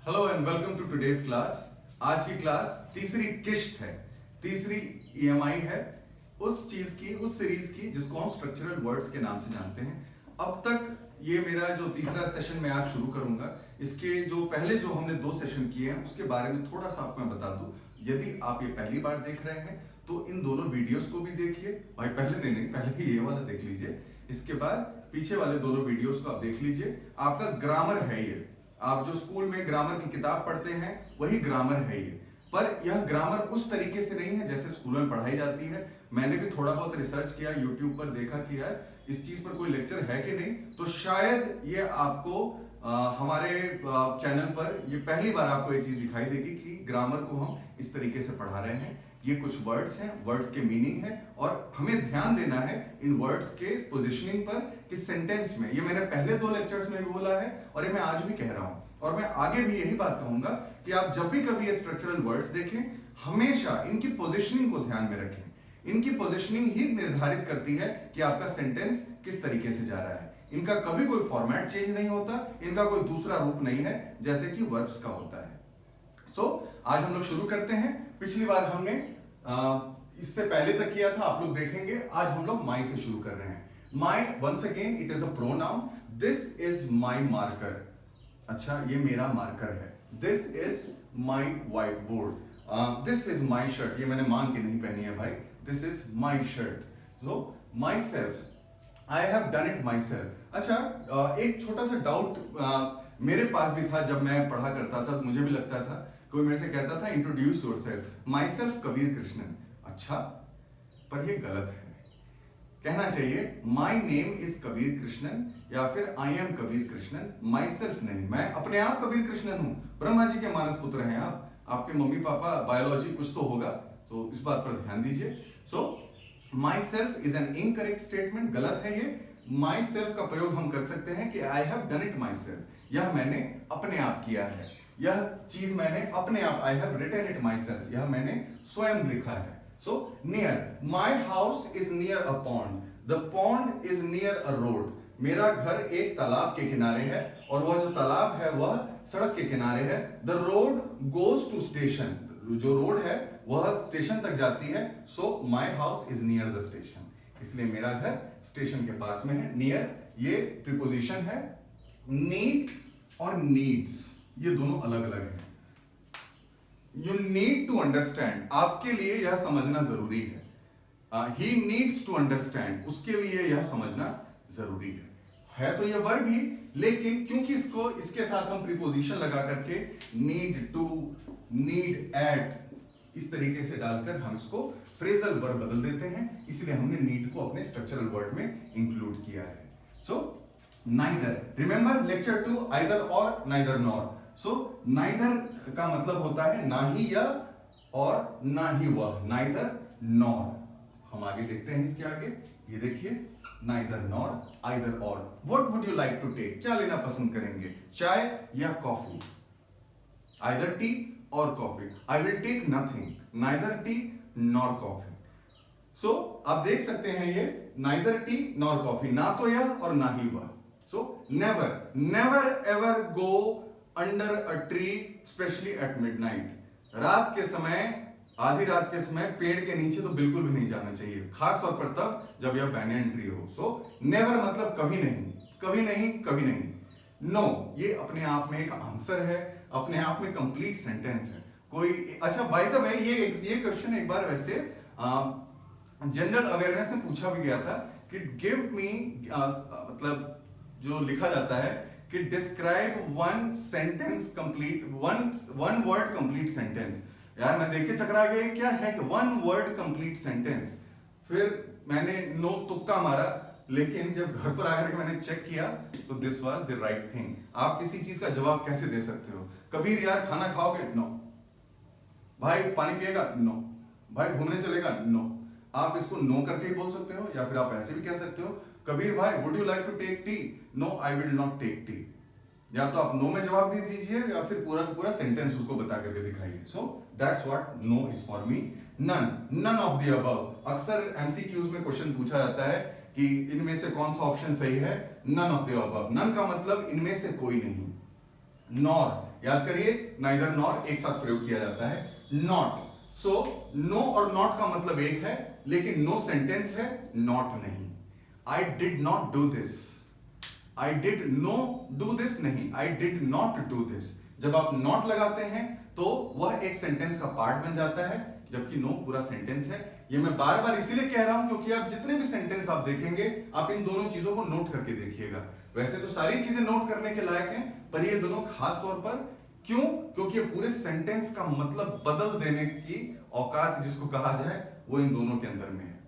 Hello and welcome to today's class. आज की class तीसरी किश्त है, तीसरी ईएमआई है उस चीज की, उस सीरीज की जिसको हम स्ट्रक्चरल वर्ड्स के नाम से जानते हैं। अब तक ये मेरा जो तीसरा सेशन मैं आज शुरू करूंगा, इसके जो पहले जो हमने 2 सेशन किए हैं उसके बारे में थोड़ा सा आपको मैं बता दूं। यदि आप ये पहली बार देख रहे हैं तो इन दोनों वीडियोस को भी देखिए। भाई पहले नहीं, पहले ये वाला देख लीजिए, इसके बाद पीछे वाले दोनों वीडियोस को आप देख लीजिए। आपका ग्रामर है ये, आप जो स्कूल में ग्रामर की किताब पढ़ते हैं वही ग्रामर है ये, पर यह ग्रामर उस तरीके से नहीं है जैसे स्कूलों में पढ़ाई जाती है। मैंने भी थोड़ा बहुत रिसर्च किया, यूट्यूब पर देखा कि यार इस चीज पर कोई लेक्चर है कि नहीं, तो शायद ये आपको हमारे चैनल पर ये पहली बार आपको ये चीज दिखाई देगी कि ग्रामर को हम इस तरीके से पढ़ा रहे हैं। ये कुछ वर्ड्स हैं, वर्ड्स के मीनिंग है और हमें ध्यान देना है इन वर्ड्स के पोजीशनिंग पर कि सेंटेंस में, ये मैंने पहले 2 लेक्चर्स में भी बोला है और ये मैं आज भी कह रहा हूं और मैं आगे भी यही बात कहूंगा कि आप जब भी कभी ये स्ट्रक्चरल वर्ड्स देखें, हमेशा इनकी पोजीशनिंग को ध्यान में रखें। इनकी पोजीशनिंग ही निर्धारित करती है कि आपका सेंटेंस किस तरीके से जा रहा है। इनका कभी कोई फॉर्मेट चेंज नहीं होता, इनका कोई दूसरा रूप नहीं है जैसे कि वर्ब्स का होता है। आज हम लोग शुरू करते हैं। पिछली बार हमने इससे पहले तक किया था, आप लोग देखेंगे। आज हम लोग माई से शुरू कर रहे हैं। My, once again it is a pronoun. This is my marker. अच्छा, ये मेरा मार्कर है। This is my white board. This is my shirt. ये मैंने मांग के नहीं पहनी है भाई। This is my shirt. So my self, I have done it my self. अच्छा, एक छोटा सा डाउट मेरे पास भी था जब मैं पढ़ा करता था। मुझे भी लगता था, कोई मेरे से कहता था introduce yourself, my self Kabir Krishnan. अच्छा, पर ये गलत है। कहना चाहिए my name is Kabir Krishnan या फिर I am Kabir Krishnan, my self नहीं। मैं अपने आप कबीर कृष्णन हूं। ब्रह्मा जी के मानस पुत्र हैं आप, आपके मम्मी पापा बायोलॉजी कुछ तो होगा, तो इस बात पर ध्यान दीजिए। So my self is an incorrect statement, गलत है ये। माई सेल्फ का प्रयोग हम कर सकते हैं कि आई have done it my self, यह मैंने अपने आप किया है, यह चीज मैंने अपने आप, I have written it my self, यह मैंने स्वयं लिखा है। So near, my house is near a pond, the pond is near a road. मेरा घर एक तालाब के किनारे है और वह जो तालाब है वह सड़क के किनारे है। The road goes to station, जो रोड है वह स्टेशन तक जाती है। So my house is near the station, इसलिए मेरा घर स्टेशन के पास में है। नियर ये प्रीपोजिशन है। नीड और नीड्स ये दोनों अलग अलग हैं। यू नीड टू अंडरस्टैंड, आपके लिए यह समझना जरूरी है। ही नीड्स टू अंडरस्टैंड, उसके लिए यह समझना जरूरी है तो यह वर्ब ही, लेकिन क्योंकि इसको इसके साथ हम प्रीपोजिशन लगा करके नीड टू, नीड एट, इस तरीके से डालकर हम इसको फ्रेजल वर्ब बदल देते हैं, इसलिए हमने नीड को अपने स्ट्रक्चरल वर्ड में इंक्लूड किया है। So neither, remember lecture 2 either और नाइदर नॉर। सो नाइदर का मतलब होता है ना ही यह और ना ही वह, नाइदर नॉर। हम आगे देखते हैं इसके आगे, ये देखिए neither nor, either or. What would you like to take, क्या लेना पसंद करेंगे, चाय या coffee, either tea or coffee. I will take nothing, neither tea nor coffee. So आप देख सकते हैं ये नाइदर टी नॉर कॉफी, ना तो यह और ना ही वह। So never, never ever go under a tree specially at midnight. रात के समय, आधी रात के समय पेड़ के नीचे तो बिल्कुल भी नहीं जाना चाहिए, खास तौर पर तब जब यह बैनियन ट्री हो। सो नेवर मतलब कभी नहीं, कभी नहीं, कभी नहीं। नो ये अपने आप में एक आंसर है, अपने आप में कंप्लीट सेंटेंस है कोई। अच्छा, बाय द वे ये क्वेश्चन एक बार वैसे जनरल अवेयरनेस में पूछा भी गया था कि गिव मी, मतलब जो लिखा जाता है कि describe one sentence complete, one word complete sentence. यार मैं देख के चकरा गया, क्या है कि वन वर्ड कंप्लीट सेंटेंस। फिर मैंने नो तुक्का मारा, लेकिन जब घर पर आकर के मैंने चेक किया तो this was the right thing. आप किसी चीज का जवाब कैसे दे सकते हो? कबीर यार खाना खाओगे? नो। भाई पानी पिएगा? नो। भाई घूमने चलेगा? नो। आप इसको नो करके ही बोल सकते हो, या फिर आप ऐसे भी कह सकते हो, कबीर भाई would you like to take tea? No I will not take tea. या तो आप नो में जवाब दे दीजिए या फिर पूरा का पूरा सेंटेंस उसको बता करके दिखाइए। So that's what no is for me. None, none of the above. अक्सर एमसीक्यूज में क्वेश्चन पूछा जाता है कि इनमें से कौन सा ऑप्शन सही है। None of the above, none का मतलब इनमें से कोई नहीं। नॉर, याद करिए, नाइदर नॉर एक साथ प्रयोग किया जाता है, नॉट। सो नो और नॉट का मतलब एक है, लेकिन नो सेंटेंस है, नॉट नहीं। I did not do this, I did no do this नहीं, I did not do this. जब आप नॉट लगाते हैं तो वह एक सेंटेंस का पार्ट बन जाता है, जबकि नो पूरा सेंटेंस है। ये मैं बार बार इसीलिए कह रहा हूं क्योंकि आप जितने भी सेंटेंस आप देखेंगे, आप इन दोनों चीजों को नोट करके देखिएगा। वैसे तो सारी चीजें नोट करने के लायक हैं, पर ये दोनों खास तौर पर क्यों? क्योंकि ये पूरे सेंटेंस का मतलब बदल देने की औकात जिसको कहा जाए वो इन दोनों के अंदर में है।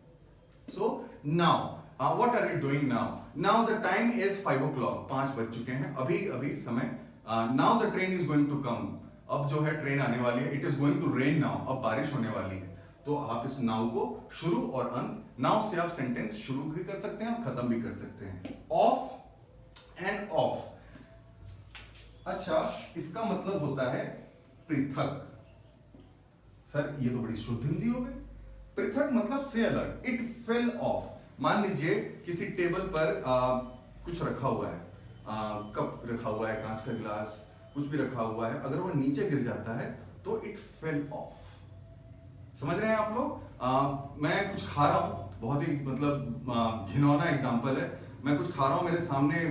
So now what are you doing now? Now the time is 5 o'clock, 5 बज चुके हैं, अभी अभी समय। Now the train is going to come, अब जो है ट्रेन आने वाली है। It is going to rain now, अब बारिश होने वाली है। तो आप इस नाउ को शुरू और अंत, नाउ से आप सेंटेंस शुरू भी कर सकते हैं और खत्म भी कर सकते हैं। ऑफ एंड ऑफ, अच्छा इसका मतलब होता है पृथक। सर ये तो बड़ी शुद्ध हिंदी हो गई। पृथक मतलब से अलग। इट फेल ऑफ, मान लीजिए किसी टेबल पर कुछ रखा हुआ है, कप रखा हुआ है, कांच का गिलास, कुछ भी रखा हुआ है, अगर वो नीचे गिर जाता है तो इट फेल ऑफ। समझ रहे हैं आप लोग? मैं कुछ खा रहा हूं, बहुत ही मतलब घिनौना एग्जाम्पल है। मैं कुछ खा रहा हूं, मेरे सामने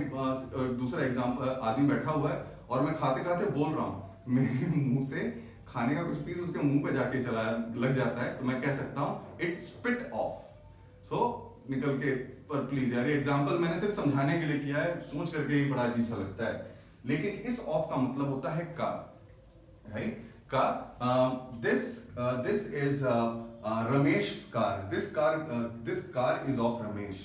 दूसरा एग्जाम्पल आदमी बैठा हुआ है और मैं खाते खाते बोल रहा हूं, मेरे मुंह से खाने का कुछ पीस उसके मुंह पे जाके चला लग जाता है, तो मैं कह सकता हूं इट स्पिट ऑफ। सो निकल के, पर प्लीज यार ये एग्जाम्पल मैंने सिर्फ समझाने के लिए किया है, सोच करके ही बड़ा अजीब सा लगता है। लेकिन इस ऑफ का मतलब होता है का, राइट? का, this is Ramesh car, this car is of Ramesh,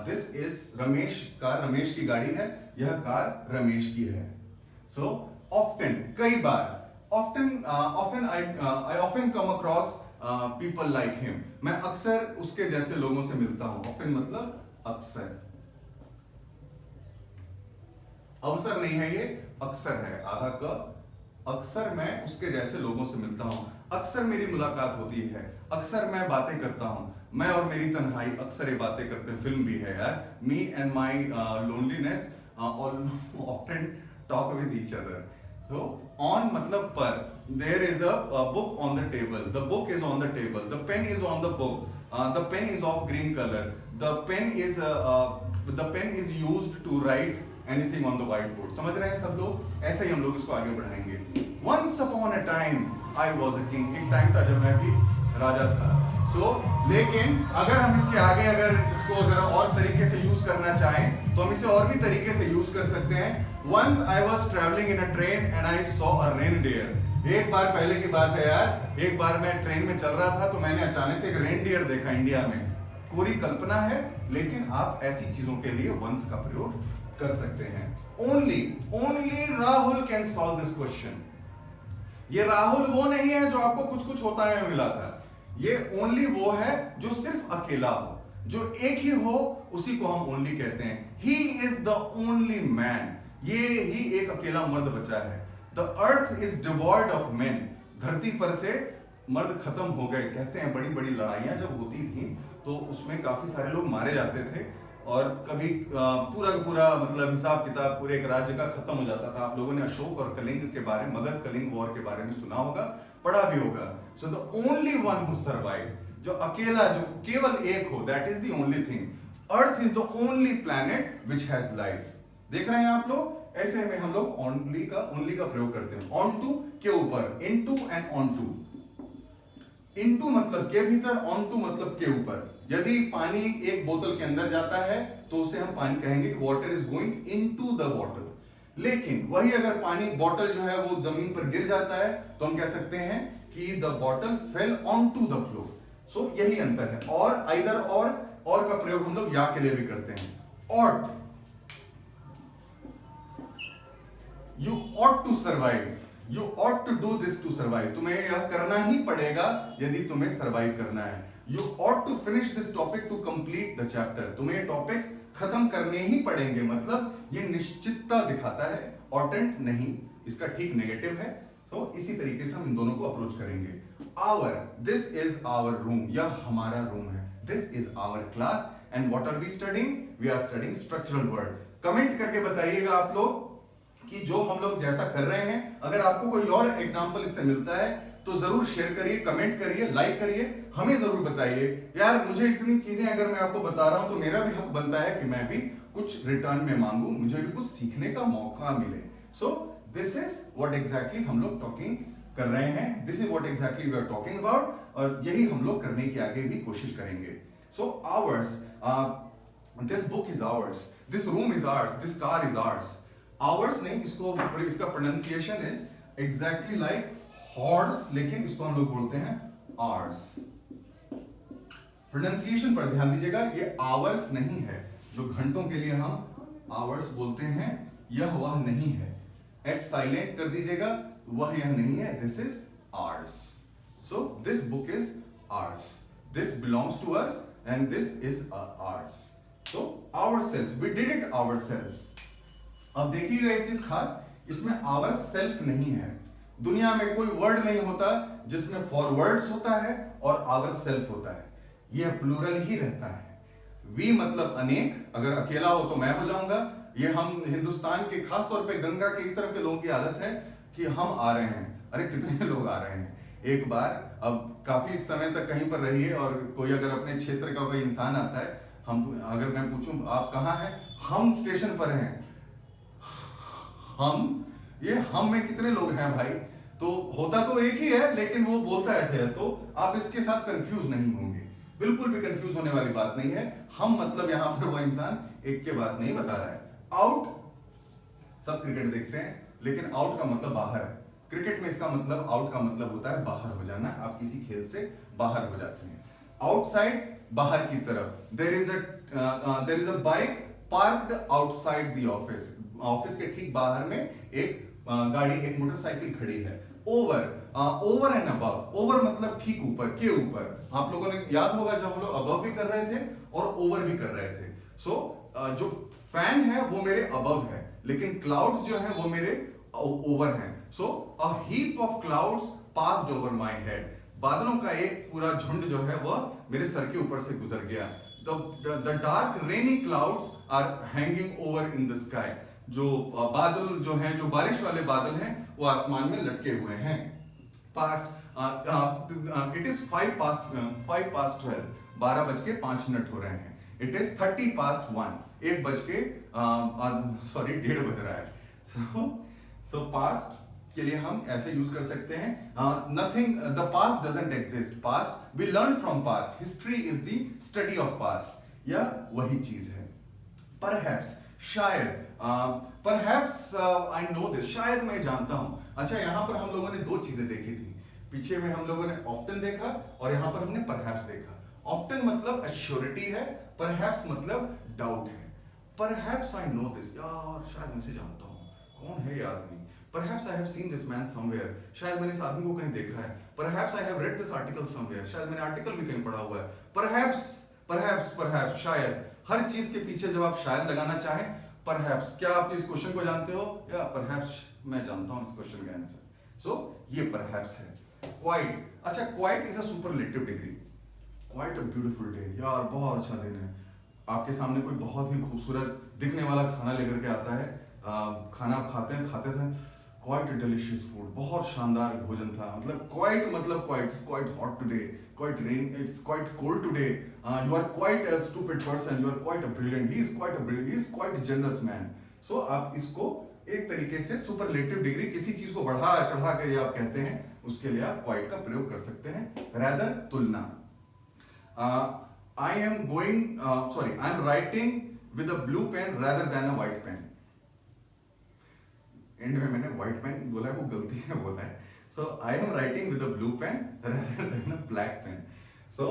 this is Ramesh car, Ramesh की गाड़ी है, यह कार रमेश की है। सो ऑफ्टन, कई बार, often I often come across people like him, मैं अक्सर उसके जैसे लोगों से मिलता हूं। often मतलब अक्सर, अवसर नहीं है ये, अक्सर है, आधा क। अक्सर मैं उसके जैसे लोगों से मिलता हूं, अक्सर मेरी मुलाकात होती है, अक्सर मैं बातें करता हूं, मैं और मेरी तन्हाई, अक्सर ये बातें करते हैं। फिल्म भी है यार, me and my loneliness often talk with each other। So on मतलब पर, there is a book on the table, the book is on the table, the pen is on the book, the pen is of green color, the pen is used to write anything on the whiteboard। समझ रहे हैं सब लोग? ऐसे ही हम लोग इसको आगे बढ़ाएंगे। Once upon a time I was a king, एक टाइम था जब मैं भी राजा था। लेकिन अगर हम इसके आगे अगर और तरीके से यूज करना चाहें तो हम इसे और भी तरीके से यूज कर सकते हैं। Once I was traveling in a train and I saw a reindeer। एक बार पहले की बात है यार, एक बार मैं ट्रेन में चल रहा था तो मैंने अचानक से एक रेनडियर देखा इंडिया में। कोरी कल्पना है, लेकिन आप ऐसी चीजों के लिए once का प्रयोग कर सकते हैं। Only Rahul can solve this question. ये राहुल वो नहीं है जो आपको कुछ कुछ होता है मिला था, ये ओनली वो है जो सिर्फ अकेला हो, जो एक ही हो, उसी को हम ओनली कहते हैं। He is the only man, ये ही एक अकेला मर्द बचा है। The earth is devoid of main, धरती पर से मर्द खत्म हो गए। कहते हैं बड़ी बड़ी लड़ाइयां जब होती थी तो उसमें काफी सारे लोग मारे जाते थे और कभी पूरा का पूरा मतलब हिसाब किताब पूरे एक राज्य का खत्म हो जाता था। आप लोगों ने अशोक और कलिंग के बारे, मगध कलिंग वॉर के बारे में सुना होगा, पढ़ा भी होगा। So the only one who survive, जो अकेला, जो केवल एक हो, that is the only thing. Earth is the only planet which has life. देख रहे हैं आप लोग? ऐसे में हम लोग ओनली का प्रयोग करते हैं। ऑन टू के ऊपर, into and on to. Into मतलब के भीतर, ऑन टू मतलब के ऊपर। यदि पानी एक बोतल के अंदर जाता है तो उसे हम पानी कहेंगे कि water is going into the bottle. लेकिन वही अगर पानी, बॉटल जो है वो जमीन पर गिर जाता है तो हम कह सकते हैं कि the bottle fell on to the floor. So यही अंतर है। और आइदर और का प्रयोग हम लोग या के लिए भी करते हैं। Ought, you ought to survive, you ought to do this to survive. तुम्हें यह करना ही पड़ेगा यदि तुम्हें सर्वाइव करना है। You ought to finish this topic to complete the chapter. तुम्हें ये टॉपिक्स खत्म करने ही पड़ेंगे, मतलब ये निश्चितता दिखाता है, ऑटेंट नहीं, इसका ठीक नेगेटिव है। तो इसी तरीके से हम इन दोनों को अप्रोच करेंगे। Our, this is our room, यह हमारा रूम है। This is our class and what are we studying? We are studying structural word. Comment करके बताइएगा आप लोग कि जो हम लोग जैसा कर रहे हैं, अगर आपको कोई और एग्जाम्पल इससे मिलता है तो जरूर शेयर करिए, कमेंट करिए, लाइक करिए, हमें जरूर बताइए। यार मुझे इतनी चीजें अगर मैं आपको बता रहा हूं तो मेरा भी हक बनता है कि मैं भी कुछ रिटर्न में मांगू, मुझे भी कुछ सीखने का मौका मिले। So this is what exactly हम लोग टॉकिंग कर रहे हैं, this is what exactly we are talking about, और यही हम लोग करने की आगे भी कोशिश करेंगे। So ours, this book is ours, this room is ours, this car is ours. Ours नहीं, इसका pronunciation is exactly like horse, लेकिन इसको हम लोग बोलते हैं आवर्स। प्रोनाउंसिएशन पर ध्यान दीजिएगा, ये आवर्स नहीं है। जो घंटों के लिए हम आवर्स बोलते हैं, यह वह नहीं है। एक्स साइलेंट कर दीजिएगा, वह यह नहीं है, this is ours. So this book is ours, this belongs to us and this is ours. So ourselves, we did it ourselves. अब देखिएगा एक चीज खास, इसमें आवर सेल्फ नहीं है। दुनिया में कोई वर्ड नहीं होता जिसमें फॉरवर्ड्स होता है और आवर सेल्फ होता है, यह प्लूरल ही रहता है। वी मतलब अनेक, अगर अकेला हो तो मैं हो जाऊंगा। ये हम हिंदुस्तान के खास तौर पे गंगा के इस तरफ के लोगों की आदत है कि हम आ रहे हैं, अरे कितने लोग आ रहे हैं। एक बार, अब काफी समय तक कहीं पर रहिए और कोई अगर अपने क्षेत्र का कोई इंसान आता है, अगर मैं पूछूं आप कहाँ हैं, हम स्टेशन पर हैं। ये हम में कितने लोग हैं भाई, तो होता तो एक ही है लेकिन वो बोलता ऐसे है, तो आप इसके साथ कंफ्यूज नहीं होंगे, बिल्कुल भी कंफ्यूज होने वाली बात नहीं है। हम मतलब यहां पर वो इंसान एक के बाद नहीं बता रहा है। आउट, सब क्रिकेट देखते हैं लेकिन आउट का मतलब बाहर है। क्रिकेट में इसका मतलब, आउट का मतलब होता है बाहर हो जाना, आप किसी खेल से बाहर हो जाते हैं। आउटसाइड, बाहर की तरफ। There is a bike parked outside the office, office के ठीक बाहर में एक गाड़ी, एक मोटरसाइकिल खड़ी है। Over, over and above, over मतलब ठीक ऊपर, के ऊपर। आप लोगों ने याद होगा जब हम लोग अबव भी कर रहे थे और ओवर भी कर रहे थे। सो जो फैन है वो मेरे अबव है, लेकिन क्लाउड्स जो है वो मेरे ओवर हैं। So a heap of clouds passed over my head, बादलों का एक पूरा झुंड जो है वह मेरे सर के ऊपर से गुजर गया। The dark rainy clouds are hanging over in the sky, जो बादल जो हैं, जो बारिश वाले बादल हैं, वो आसमान में लटके हुए हैं। पास्ट, इट इज 5:12, 12:05 हो रहे हैं। इट इज 1:30, 1:00 बज रहा है। सो पास्ट के लिए हम ऐसे यूज कर सकते हैं, nothing, the past doesn't exist, past we learn from past, history is the study of past, या वही चीज है। परहैप्स, शायद, परहैप्स आई नो दिस, शायद मैं जानता हूं। अच्छा, यहां पर हम लोगों ने दो चीजें देखी थी, पीछे में हम लोगों ने ऑफ्टन देखा और यहां पर हमने परहैप्स देखा। ऑफ्टन मतलब एश्योरिटी है, परहैप्स मतलब डाउट है। परहैप्स आई नो दिस, यार शायद मैं इसे जानता हूं, कौन है ये आदमी। Perhaps I have seen this man somewhere, शायद मैंने इस आदमी को कहीं देखा है। Perhaps I have read this article somewhere, शायद मैंने आर्टिकल भी कहीं पढ़ा हुआ है। Perhaps, शायद, हर चीज के पीछे जब आप शायद लगाना चाहें, perhaps, क्या आप इस क्वेश्चन को जानते हो, या perhaps मैं जानता हूं इस क्वेश्चन का आंसर। सो ये perhaps है। Quite, अच्छा, quite is a superlative degree, quite a beautiful day, यार बहुत अच्छा दिन है। आपके सामने कोई बहुत ही खूबसूरत दिखने वाला खाना लेकर के आता है, खाना खाते हैं, खाते समय quite a delicious food, बहुत शानदार भोजन था। मतलब quite मतलब quite, it's quite hot today, quite rain, it's quite cold today, you are quite a stupid person, you are quite a brilliant, he is quite a generous man. So आप इसको एक तरीके से सुपरलेटिव डिग्री, किसी चीज को बढ़ा चढ़ा कर आप कहते हैं, उसके लिए आप quite का प्रयोग कर सकते हैं। rather, तुलना, I am writing with a blue pen rather than a white pen. And में मैंने व्हाइट पेन बोला है, वो गलती है बोला है। So I am writing with a blue pen rather than a black pen. So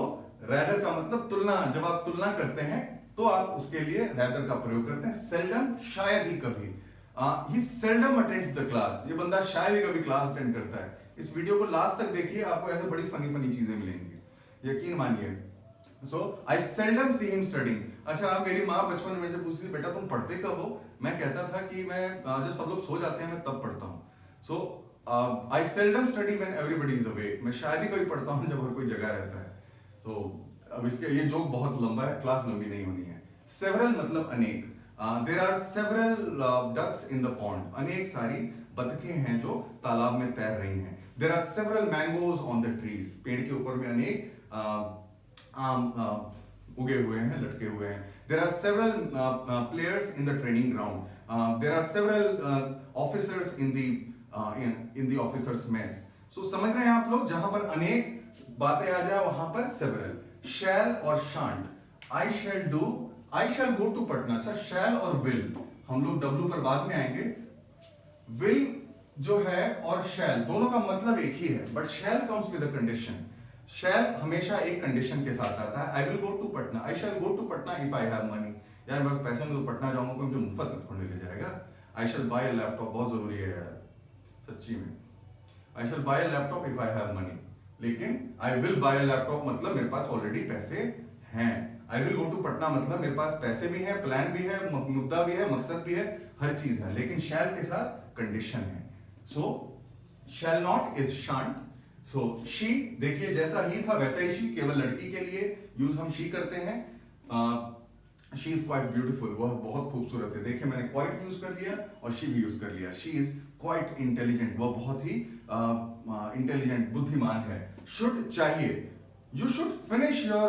rather का मतलब तुलना, जब आप तुलना करते हैं तो आप उसके लिए rather का प्रयोग करते हैं। seldom, शायद ही कभी, he seldom attends the class, ये बंदा शायद ही कभी क्लास अटेंड करता है। इस वीडियो को लास्ट तक देखिए, आपको ऐसे बड़ी फनी चीजें मिलेंगी, यकीन मानिए। So I seldom see him studying. अच्छा, मेरी माँ बचपन में से पूछती थी, बेटा तुम पढ़ते कब हो? मैं कहता था कि मैं जब सब लोग सो जाते हैं मैं तब पढ़ता हूँ। So I seldom study when everybody is awake. मैं शायद ही कभी पढ़ता हूँ जब हर कोई जगह रहता है। So अब इसके, ये जोक बहुत लंबा है, क्लास लंबी नहीं होनी है। Several मतलब अनेक, there are several ducks in the pond, अनेक सारी बतखें हैं जो तालाब में तैर रही हैं। There are several mangoes on the trees, पेड़ के ऊपर में अनेक आम उगे हुए हैं, लटके हुए हैं। There are several players in the training ground, there are several officers in the officers mess. So समझ रहे हैं आप लोग, जहां पर अनेक बातें आ जाए वहां पर सेवरल। शैल और shan't, I shall do, I shall go to Patna. अच्छा, शैल और विल, हम लोग डब्लू पर बाद में आएंगे। विल जो है और शैल दोनों का मतलब एक ही है, but shall comes with a condition. Shall हमेशा एक कंडीशन के साथ आता है। I will go to Patna, I shall go to Patna if I have money. यार मैं पैसे में तो पटना जाऊंगा, कोई मुझे मुफ्त में थोड़ी ले जाएगा। आई शैल बाय अ लैपटॉप, बहुत जरूरी है यार सच्ची में। I shall buy a laptop if I have money, लेकिन I will buy a laptop मतलब मेरे पास ऑलरेडी पैसे हैं। I will go to Patna मतलब मेरे पास पैसे भी हैं, प्लान भी है, मुद्दा भी है, मकसद भी है, हर चीज है, लेकिन शैल के साथ कंडीशन है। सो शैल नॉट इज शांत। सो शी, देखिए जैसा ही था वैसा ही शी, केवल लड़की के लिए यूज हम शी करते हैं। शी इज क्वाइट ब्यूटीफुल, वह बहुत खूबसूरत है। देखिए मैंने क्वाइट यूज कर लिया और शी भी यूज कर लिया। शी इज क्वाइट इंटेलिजेंट, वह बहुत ही इंटेलिजेंट, बुद्धिमान है। शुड चाहिए, you should finish your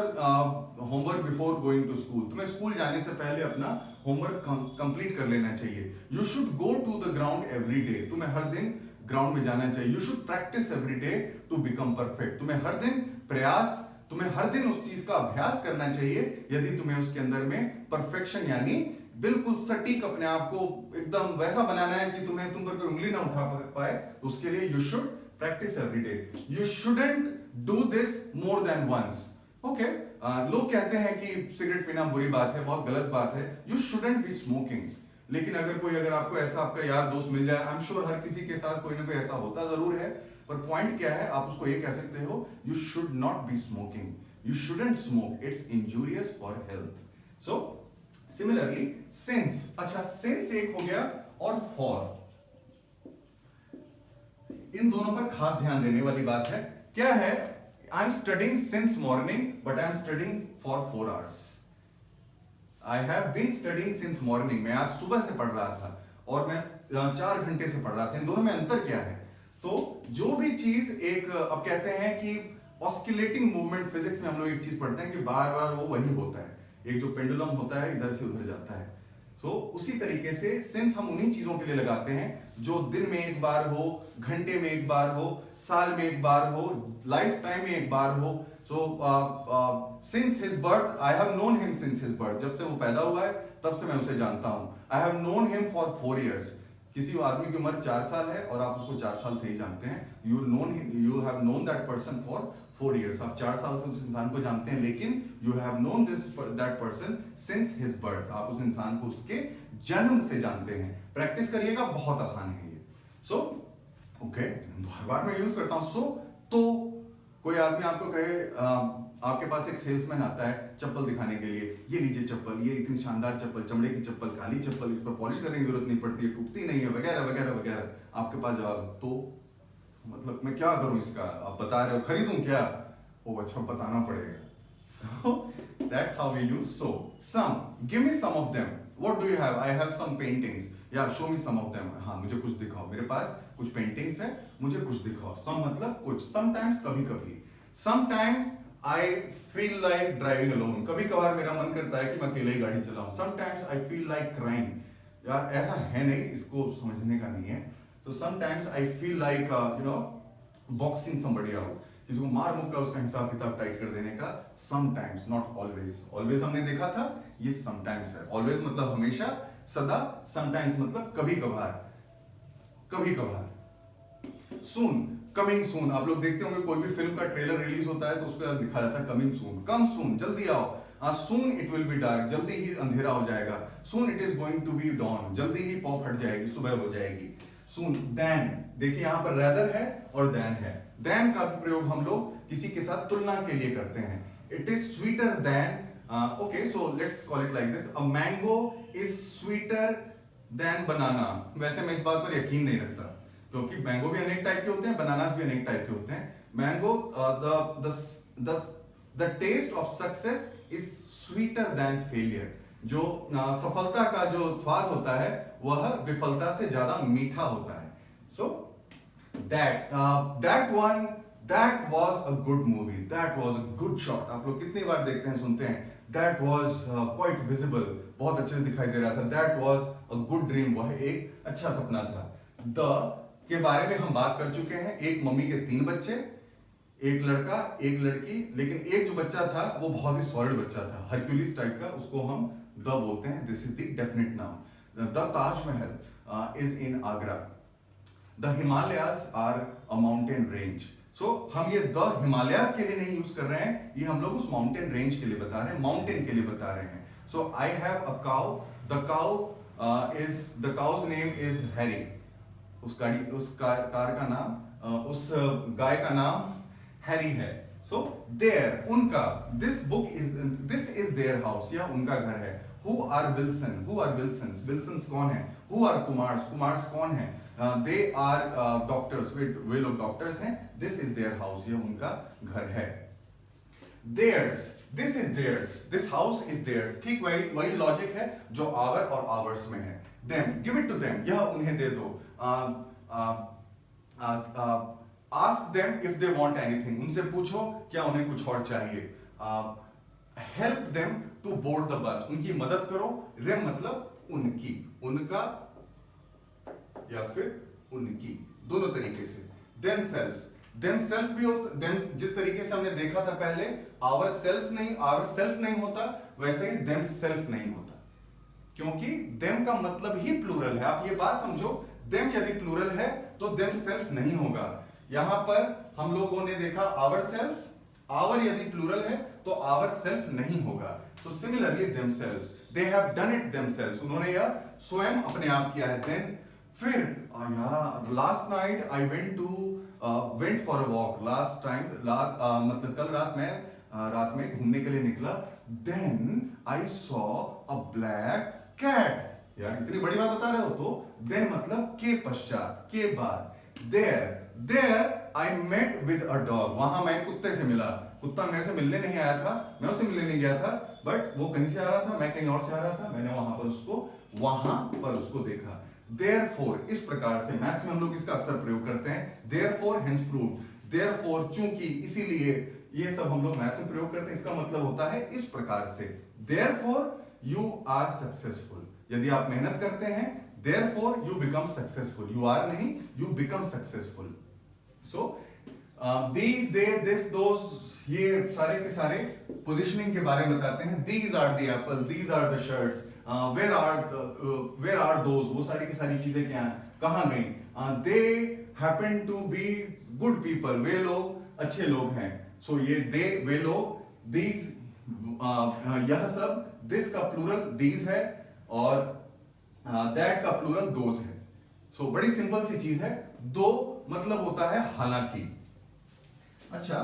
homework before going to school, तुम्हें स्कूल जाने से पहले अपना होमवर्क कंप्लीट कर लेना चाहिए। You should go to the ground every day, तुम्हें हर दिन ग्राउंड में जाना चाहिए। You should practise every day to become perfect, तुम्हें हर दिन प्रयास, तुम्हें हर दिन उस चीज का अभ्यास करना चाहिए यदि तुम्हें उसके अंदर में परफेक्शन यानी बिल्कुल सटीक अपने आप को एकदम वैसा बनाना है कि तुम्हें तुम पर कोई उंगली ना उठा पाए, उसके लिए you should practise every day. You shouldn't do this more than once. Okay, लोग कहते हैं कि सिगरेट पीना बुरी बात है, बहुत गलत बात है। यू शुडंट बी स्मोकिंग, लेकिन अगर आपको ऐसा आपका यार दोस्त मिल जाए, आई एम श्योर हर किसी के साथ कोई ना कोई ऐसा होता जरूर है, पर पॉइंट क्या है, आप उसको ये कह सकते हो, you should not be smoking, you shouldn't smoke, it's injurious for health. So similarly since, अच्छा सिंस एक हो गया और फॉर, इन दोनों पर खास ध्यान देने वाली बात है। क्या है, I am studying since morning but I am studying for 4 hours। I have been studying since morning, मैं आज सुबह से पढ़ रहा था और मैं 4 घंटे से पढ़ रहा था। इन दोनों में अंतर क्या है? तो जो भी चीज एक, अब कहते हैं कि ऑस्किलेटिंग मूवमेंट, फिजिक्स में हम लोग एक चीज पढ़ते हैं कि बार बार वो वही होता है, एक जो पेंडुलम होता है इधर से उधर जाता है। तो उसी तरीके से सिंस हम उन्हीं चीजों के लिए लगाते हैं जो दिन में एक बार हो, घंटे में एक बार हो, साल में एक बार हो, लाइफ टाइम में एक बार हो। So since his birth, I have known him since his birth, जब से वो पैदा हुआ है तब से मैं उसे जानता हूं। I have known him for 4 years, किसी आदमी की उम्र 4 साल है और आप उसको 4 साल से ही जानते हैं। You have known that person for 4 years, आप 4 साल से उस इंसान को जानते हैं, लेकिन you have known that person since his birth, आप उस इंसान को उसके जन्म से जानते हैं। प्रैक्टिस करिएगा, बहुत आसान है ये। सो ओके, हर बार मैं यूज करता हूं सो। तो कोई आदमी आपको कहे, आपके पास एक सेल्समैन आता है चप्पल दिखाने के लिए, ये लीजिए चप्पल, ये इतनी शानदार चप्पल, चमड़े की चप्पल, काली चप्पल, इस पर पॉलिश करने की जरूरत नहीं पड़ती है, टूटती नहीं है, वगैरह वगैरह वगैरह। आपके पास जवाब, तो मतलब मैं क्या करूं इसका, आप बता रहे हो, खरीदूं क्या? ओ अच्छा, बताना पड़ेगा। That's how we use so. Some, give me some of them. What do you have? I have some paintings. Yeah, show me some of them. हाँ, मुझे कुछ दिखाओ, मेरे पास कुछ पेंटिंग्स है, मुझे कुछ दिखाओ। some मतलब कुछ, sometimes कभी कभी, sometimes I feel like driving alone, कभी कभार मेरा मन करता है कि मैं अकेले ही गाड़ी चलाऊं। sometimes I feel like crying, यार ऐसा है नहीं, इसको समझने का नहीं है। so sometimes I feel like boxing somebody out, किसी को मार मुक्का उसका हिसाब किताब टाइट कर देने का। sometimes, not always. always हमने देखा था, ये sometimes है। always मतलब हमेशा, सदा। sometimes मतलब कभी कभार, कभी कभार। soon, coming soon, आप लोग देखते होंगे कोई भी फिल्म का ट्रेलर रिलीज होता है तो उस पर लिखा जाता है coming soon, come soon, जल्दी आओ। soon it will be dark, जल्दी ही अंधेरा हो जाएगा। soon it is going to be dawn, जल्दी ही पौ फट जाएगी, सुबह हो जाएगी। soon, then, देखिए यहाँ पर rather है और than है। than का प्रयोग हम लोग किसी के साथ तुलना के लिए करते हैं। it is sweeter than, okay, so let's call it like this, a mango is sweeter than banana। वैसे मैं इस बात पर यकीन नहीं रखता, क्योंकि मैंगो भी अनेक टाइप के होते हैं, बनानास भी अनेक टाइप के होते हैं। Mango, the taste of success is sweeter than failure, जो सफलता का जो स्वाद होता है वह विफलता से ज्यादा मीठा होता है। So that was a good movie, that was a good shot. आप लोग कितनी बार देखते हैं, सुनते हैं, दैट वॉज क्वाइट विजिबल, बहुत अच्छे से दिखाई दे रहा था, that was a good dream, वह एक अच्छा सपना था। द के बारे में हम बात कर चुके हैं, एक मम्मी के 3 बच्चे, एक लड़का एक लड़की, लेकिन एक जो बच्चा था वो बहुत ही सॉलिड बच्चा था, हरक्यूलिस टाइप का, उसको हम द बोलते हैं। This is the definite noun. The Taj Mahal is in Agra. The Himalayas are a mountain range. So हम ये द हिमालयाज के लिए नहीं यूज कर रहे हैं, ये हम लोग उस माउंटेन रेंज के लिए बता रहे हैं, माउंटेन के लिए बता रहे हैं। So I have a cow, the cow's name is Harry. उस कार का नाम, उस गाय का नाम हैरी है। सो देयर, उनका, दिस इज देयर हाउस, यह उनका घर है। Who are Wilson, who are Wilsons, Wilsons कौन है? हु आर कुमार्स, कुमार्स कौन है? दे आर डॉक्टर्स, वे लोग डॉक्टर्स हैं। दिस इज देयर हाउस, यह उनका घर है। theirs, this is theirs, this house is theirs। ठीक वही लॉजिक है जो our और ours में है। them, give it to them, यह उन्हें दे दो। ask them if they want anything, उनसे पूछो क्या उन्हें कुछ और चाहिए। help them to board the bus, उनकी मदद करो। them मतलब उनकी, उनका या फिर उनकी, दोनों तरीके से। themselves, themselves भी होता, them जिस तरीके से हमने देखा था पहले, ourselves नहीं, ourself नहीं होता, वैसे ही themself नहीं होता, क्योंकि them का मतलब ही प्लूरल है। आप ये बात समझो, them यदि प्लूरल है तो themself नहीं होगा। यहां पर हम लोगों ने देखा ourself, our यदि प्लूरल है तो ourself नहीं होगा। तो similarly themselves, they have done it themselves, उन्होंने यह स्वयं अपने आप किया है। then फिर last night I went for a walk, last time, मतलब कल रात में घूमने के लिए निकला। Then I saw a black cat. यार इतनी बड़ी बात बता रहे हो तो देन मतलब के पश्चात, के बाद। There I met with a dog, वहां मैं कुत्ते से मिला। कुत्ता मेरे से मिलने नहीं आया था, मैं उसे मिलने नहीं गया था, बट वो कहीं से आ रहा था, मैं कहीं और से आ रहा था, मैंने वहां पर उसको देखा। Therefore, इस प्रकार से मैथ्स में हम लोग इसका अक्सर प्रयोग करते हैं। Therefore, hence proved, therefore, चूंकि, इसीलिए, ये सब हम लोग मैथ्स में प्रयोग करते हैं। इसका मतलब होता है इस प्रकार से। Therefore, you are successful, यदि आप मेहनत करते हैं, therefore you become successful, you are नहीं, you become successful। So these, they, this, those, ये सारे के सारे पोजिशनिंग के बारे में बताते हैं। These are the apple, these are the shirts, where are those, वो सारी की सारी चीजें क्या कहाँ गई। they happen to be good people, वे लोग अच्छे लोग हैं। so ये they, वे लोग, these, यह सब, this का प्लूरल these है, और that का प्लूरल those है। so बड़ी सिंपल सी चीज है। दो मतलब होता है हालांकि। अच्छा,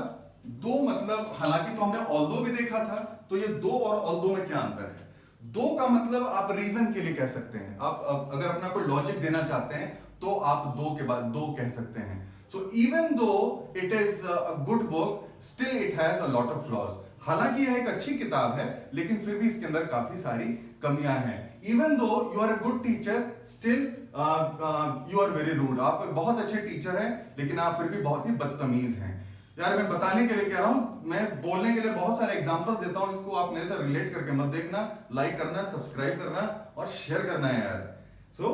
दो मतलब हालांकि तो हमने ऑल्दो भी देखा था, तो ये दो और ऑल्दो में क्या अंतर है? दो का मतलब आप रीजन के लिए कह सकते हैं, आप अगर अपना कोई लॉजिक देना चाहते हैं तो आप दो के बाद दो कह सकते हैं। So even though it is a good book, still it has a lot of flaws. हालांकि यह एक अच्छी किताब है, लेकिन फिर भी इसके अंदर काफी सारी कमियां हैं। Even though you are a good teacher, still you are very rude. आप बहुत अच्छे टीचर हैं, लेकिन आप फिर भी बहुत ही बदतमीज हैं। यार मैं बताने के लिए कह रहा हूं, मैं बोलने के लिए बहुत सारे एग्जांपल्स देता हूं, इसको आप मेरे साथ रिलेट करके मत देखना, लाइक करना, सब्सक्राइब करना और शेयर करना है यार। सो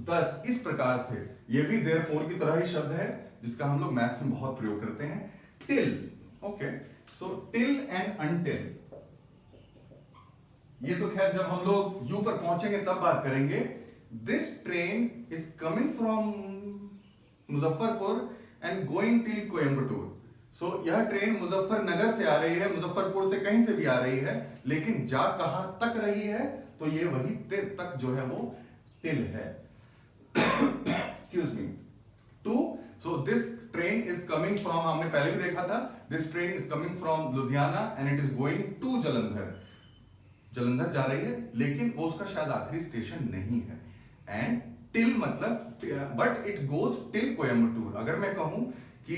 10 इस प्रकार से, ये भी देयरफॉर की तरह ही शब्द है जिसका हम लोग मैथ्स में बहुत प्रयोग करते हैं। Till, okay, so till and until, ये तो खैर जब हम लोग यू पर पहुंचेंगे तब बात करेंगे। This train is coming from Muzaffarpur and going till Coimbatore. So यह ट्रेन मुजफ्फरनगर से आ रही है, मुजफ्फरपुर से कहीं से भी आ रही है, लेकिन जा कहां तक रही है, तो ये वही तक जो है वो टिल है। Excuse me. Two, so this train is coming from, हमने पहले भी देखा था, this train is coming from Ludhiana and it is going to Jalandhar. Jalandhar जा रही है, लेकिन वो उसका शायद आखिरी स्टेशन नहीं है। एंड टिल मतलब but it goes till Coimbatore. अगर मैं कहूं कि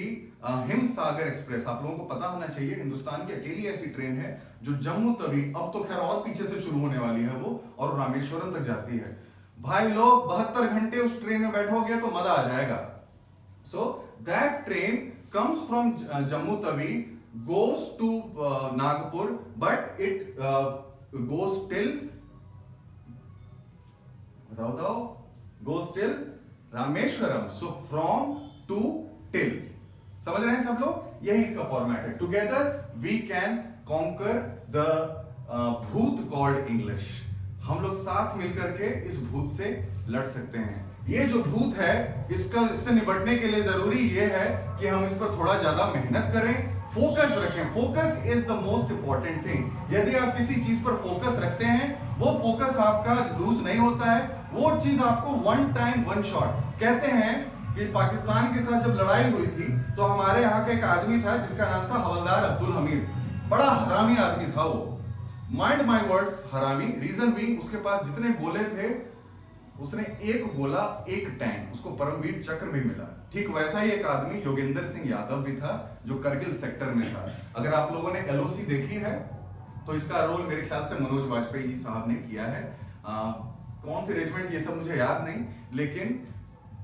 हिमसागर एक्सप्रेस, आप लोगों को पता होना चाहिए हिंदुस्तान की अकेली ऐसी ट्रेन है जो जम्मू तवी, अब तो खैर और पीछे से शुरू होने वाली है वो, और रामेश्वरम तक जाती है। भाई लोग 72 घंटे उस ट्रेन में बैठोगे तो मजा आ जाएगा। So that train comes from Jammu Tawi, goes to Nagpur, but it goes till goes till Rameshwaram. So from to till, समझ रहे हैं सब लोग? यही इसका फॉर्मेट है। Together we can conquer the भूत कॉल्ड इंग्लिश। हम लोग साथ मिलकर के इस भूत से लड़ सकते हैं। ये जो भूत है इससे निपटने के लिए जरूरी ये है कि हम इस पर थोड़ा ज्यादा मेहनत करें, फोकस रखें। Focus is the most important thing. यदि आप किसी चीज पर फोकस रखते हैं, वो फोकस आपका लूज नहीं होता है, वो चीज आपको वन टाइम वन शॉट। कहते हैं कि पाकिस्तान के साथ जब लड़ाई हुई थी तो हमारे यहाँ का एक आदमी था जिसका नाम था हवलदार अब्दुल हमीद। बड़ा हरामी आदमी था वो, माइंड माई वर्ड्स, हरामी। रीजन बीइंग उसके पास जितने गोले थे, उसने एक गोला एक टैंक, उसको परमवीर चक्र भी मिला। ठीक वैसा ही एक आदमी योगेंद्र सिंह यादव भी था जो करगिल सेक्टर में था। अगर आप लोगों ने एलओसी देखी है तो इसका रोल मेरे ख्याल से मनोज वाजपेयी साहब ने किया है। कौन सी रेजिमेंट ये सब मुझे याद नहीं, लेकिन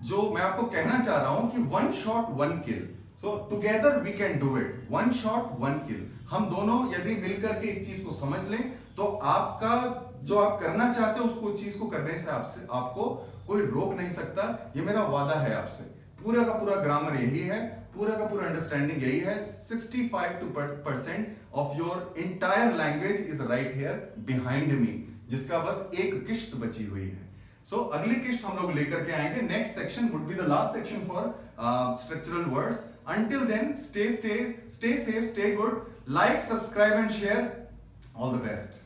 जो मैं आपको कहना चाह रहा हूं कि one shot one kill. So together we can do it, one shot one kill. हम दोनों यदि मिलकर के इस चीज को समझ लें तो आपका जो आप करना चाहते हो उसको चीज को करने से आपको कोई रोक नहीं सकता। ये मेरा वादा है आपसे। पूरा का पूरा ग्रामर यही है, पूरा का पूरा अंडरस्टैंडिंग यही है। 65% of your entire language is right here behind me, जिसका बस एक किश्त बची हुई है। सो अगली किश्त हम लोग लेकर के आएंगे। Next section would be the last section for structural words. Until then, stay safe, stay good, like, subscribe and share. All the best.